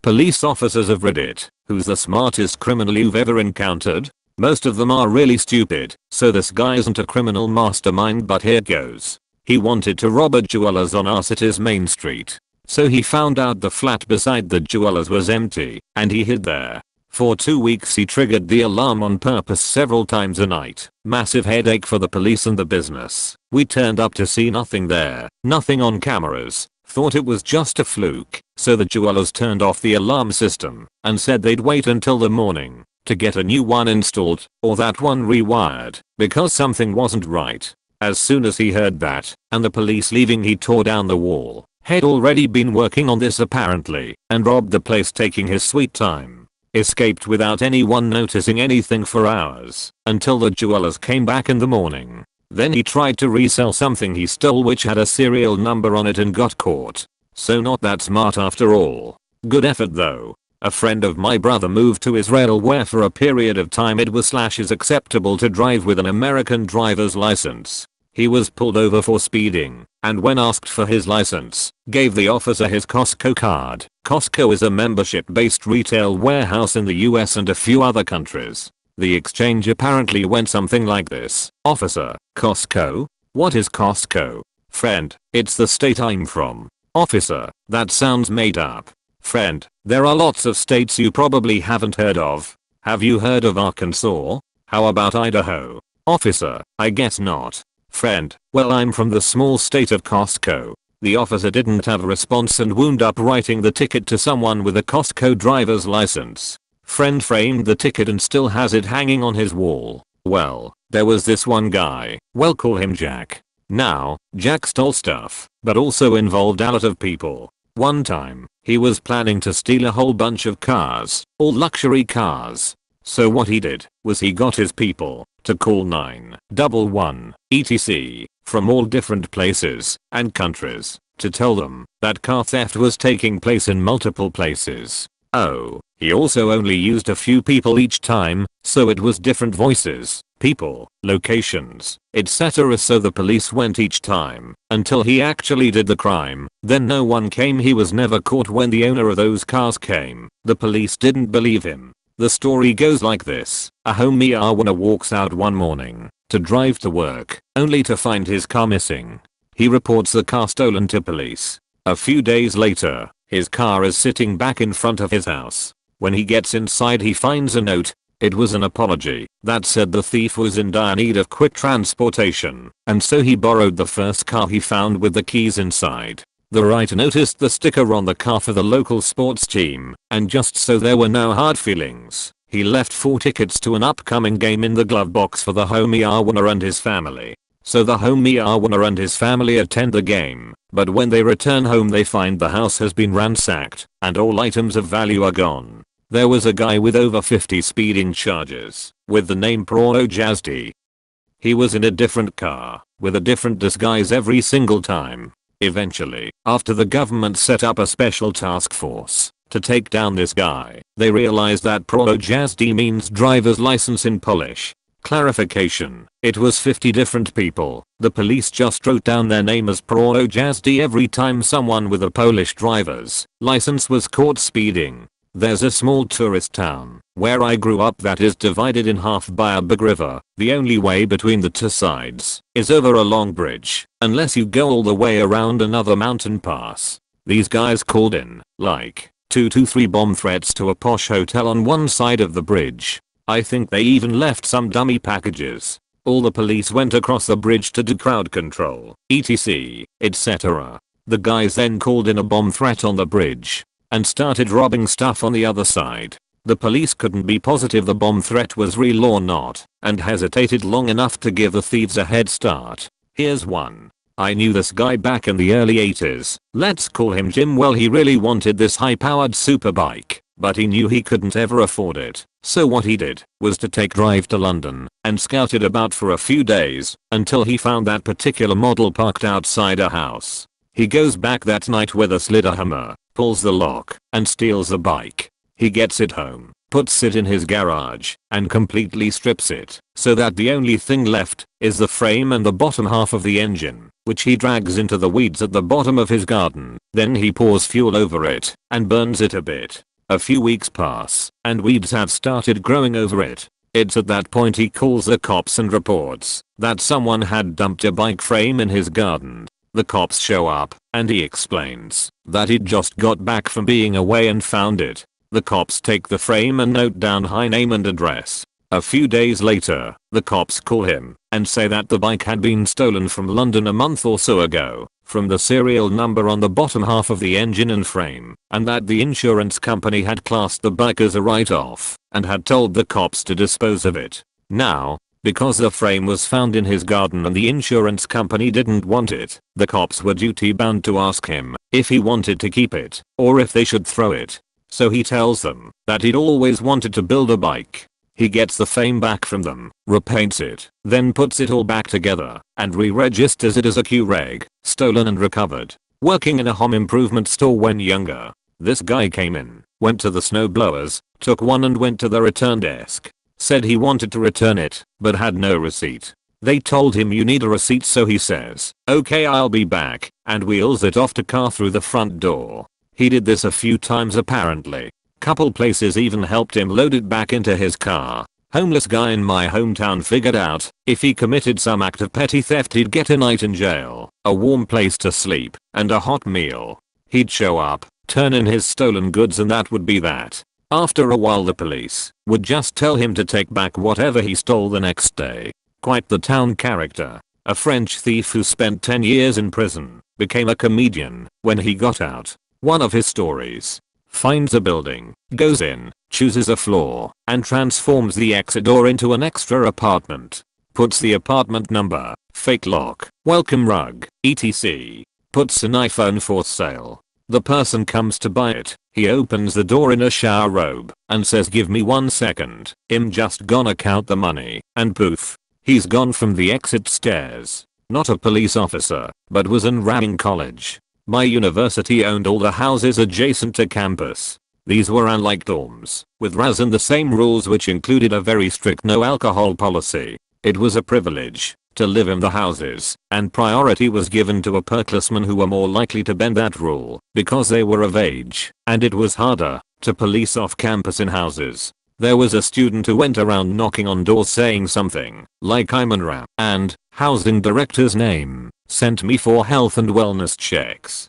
Police officers of Reddit, who's the smartest criminal you've ever encountered? Most of them are really stupid, so this guy isn't a criminal mastermind, but here goes. He wanted to rob a jeweler's on our city's main street. So he found out the flat beside the jeweler's was empty, and he hid there. For 2 weeks he triggered the alarm on purpose several times a night. Massive headache for the police and the business. We turned up to see nothing there, nothing on cameras. Thought it was just a fluke, so the jewelers turned off the alarm system and said they'd wait until the morning to get a new one installed or that one rewired because something wasn't right. As soon as he heard that and the police leaving, he tore down the wall. Had already been working on this apparently and robbed the place, taking his sweet time. Escaped without anyone noticing anything for hours until the jewelers came back in the morning. Then he tried to resell something he stole which had a serial number on it and got caught. So not that smart after all. Good effort though. A friend of my brother moved to Israel where for a period of time it was / acceptable to drive with an American driver's license. He was pulled over for speeding and when asked for his license, gave the officer his Costco card. Costco is a membership-based retail warehouse in the US and a few other countries. The exchange apparently went something like this. Officer, Costco? What is Costco? Friend, it's the state I'm from. Officer, that sounds made up. Friend, there are lots of states you probably haven't heard of. Have you heard of Arkansas? How about Idaho? Officer, I guess not. Friend, well, I'm from the small state of Costco. The officer didn't have a response and wound up writing the ticket to someone with a Costco driver's license. Friend framed the ticket and still has it hanging on his wall. Well, there was this one guy, we'll call him Jack. Now, Jack stole stuff, but also involved a lot of people. One time, he was planning to steal a whole bunch of cars, all luxury cars. So what he did was he got his people to call 911 etc. from all different places and countries to tell them that car theft was taking place in multiple places. Oh, he also only used a few people each time, so it was different voices, people, locations, etc. So the police went each time until he actually did the crime. Then no one came. He was never caught. When the owner of those cars came, the police didn't believe him. The story goes like this. A homie Arwana walks out one morning to drive to work, only to find his car missing. He reports the car stolen to police. A few days later, his car is sitting back in front of his house. When he gets inside, he finds a note. It was an apology that said the thief was in dire need of quick transportation, and so he borrowed the first car he found with the keys inside. The writer noticed the sticker on the car for the local sports team, and just so there were no hard feelings, he left 4 tickets to an upcoming game in the glove box for the homie Arwana and his family. So the homie Arwana and his family attend the game, but when they return home they find the house has been ransacked and all items of value are gone. There was a guy with over 50 speeding charges with the name Pro Jazdy. He was in a different car with a different disguise every single time. Eventually, after the government set up a special task force to take down this guy, they realized that Pro Jazdy means driver's license in Polish. Clarification, it was 50 different people. The police just wrote down their name as Pro Jazdy every time someone with a Polish driver's license was caught speeding. There's a small tourist town where I grew up that is divided in half by a big river. The only way between the two sides is over a long bridge, unless you go all the way around another mountain pass. These guys called in, like, 2 to 3 bomb threats to a posh hotel on one side of the bridge. I think they even left some dummy packages. All the police went across the bridge to do crowd control, etc., etc. The guys then called in a bomb threat on the bridge and started robbing stuff on the other side. The police couldn't be positive the bomb threat was real or not and hesitated long enough to give the thieves a head start. Here's one. I knew this guy back in the early 80s. Let's call him Jim. Well, he really wanted this high-powered superbike, but he knew he couldn't ever afford it. So what he did was to take drive to London and scout it about for a few days until he found that particular model parked outside a house. He goes back that night with a slidder hammer, pulls the lock, and steals the bike. He gets it home, puts it in his garage, and completely strips it, so that the only thing left is the frame and the bottom half of the engine, which he drags into the weeds at the bottom of his garden. Then he pours fuel over it and burns it a bit. A few weeks pass, and weeds have started growing over it. It's at that point he calls the cops and reports that someone had dumped a bike frame in his garden. The cops show up, and he explains that he'd just got back from being away and found it. The cops take the frame and note down high name and address. A few days later, the cops call him and say that the bike had been stolen from London a month or so ago, from the serial number on the bottom half of the engine and frame, and that the insurance company had classed the bike as a write-off and had told the cops to dispose of it. Now, because the frame was found in his garden and the insurance company didn't want it, the cops were duty bound to ask him if he wanted to keep it or if they should throw it. So he tells them that he'd always wanted to build a bike. He gets the frame back from them, repaints it, then puts it all back together and re-registers it as a Q-Reg, stolen and recovered. Working in a home improvement store when younger, this guy came in, went to the snowblowers, took one and went to the return desk. Said he wanted to return it, but had no receipt. They told him you need a receipt, so he says, "Okay, I'll be back," and wheels it off to car through the front door. He did this a few times apparently. Couple places even helped him load it back into his car. Homeless guy in my hometown figured out if he committed some act of petty theft he'd get a night in jail, a warm place to sleep, and a hot meal. He'd show up, turn in his stolen goods, and that would be that. After a while the police would just tell him to take back whatever he stole the next day. Quite the town character. A French thief who spent 10 years in prison became a comedian when he got out. One of his stories: finds a building, goes in, chooses a floor, and transforms the exit door into an extra apartment. Puts the apartment number, fake lock, welcome rug, etc. Puts an iPhone for sale. The person comes to buy it. He opens the door in a shower robe and says, "Give me 1 second. I'm just gonna count the money," and poof. He's gone from the exit stairs. Not a police officer, but was in ramming college. My university owned all the houses adjacent to campus. These were unlike dorms, with RAS and the same rules, which included a very strict no alcohol policy. It was a privilege to live in the houses, and priority was given to upperclassmen who were more likely to bend that rule because they were of age, and it was harder to police off campus in houses. There was a student who went around knocking on doors saying something like, "I'm on rap," and housing director's name sent me for health and wellness checks.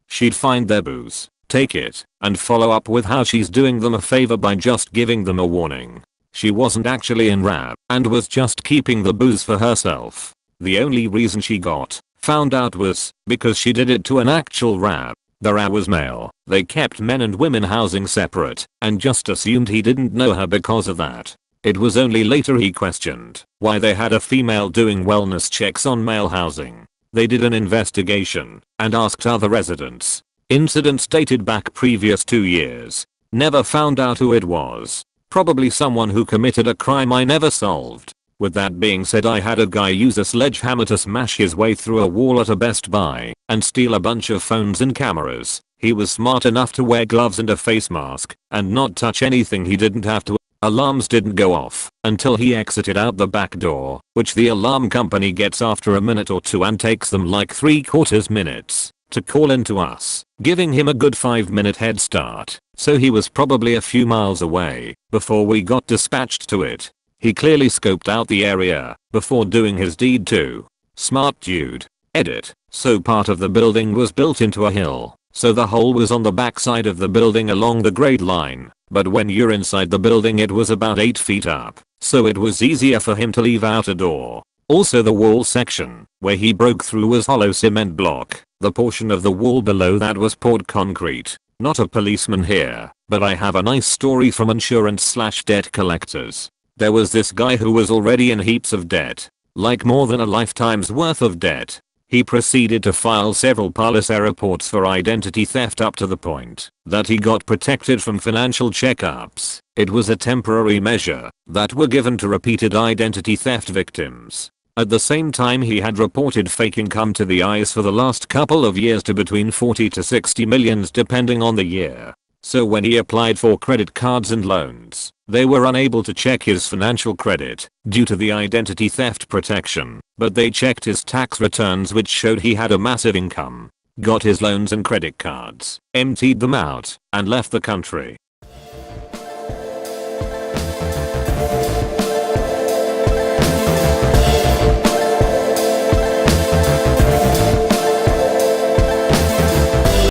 She'd find their booze, take it, and follow up with how she's doing them a favor by just giving them a warning. She wasn't actually in rap and was just keeping the booze for herself. The only reason she got found out was because she did it to an actual rap. The rap was male. They kept men and women housing separate and just assumed he didn't know her because of that. It was only later he questioned why they had a female doing wellness checks on male housing. They did an investigation and asked other residents. Incidents dated back previous 2 years. Never found out who it was. Probably someone who committed a crime I never solved. With that being said, I had a guy use a sledgehammer to smash his way through a wall at a Best Buy and steal a bunch of phones and cameras. He was smart enough to wear gloves and a face mask and not touch anything he didn't have to. Alarms didn't go off until he exited out the back door, which the alarm company gets after a minute or two and takes them like 3/4 minutes to call into us, giving him a good 5-minute head start. So he was probably a few miles away before we got dispatched to it. He clearly scoped out the area before doing his deed too. Smart dude. Edit. So part of the building was built into a hill, so the hole was on the backside of the building along the grade line, but when you're inside the building it was about 8 feet up, so it was easier for him to leave out a door. Also, the wall section where he broke through was hollow cement block. The portion of the wall below that was poured concrete. Not a policeman here, but I have a nice story from insurance/debt collectors. There was this guy who was already in heaps of debt, like more than a lifetime's worth of debt. He proceeded to file several police reports for identity theft up to the point that he got protected from financial checkups. It was a temporary measure that were given to repeated identity theft victims. At the same time, he had reported fake income to the IRS for the last couple of years to between 40 to 60 millions depending on the year. So when he applied for credit cards and loans, they were unable to check his financial credit due to the identity theft protection, but they checked his tax returns, which showed he had a massive income, got his loans and credit cards, emptied them out, and left the country.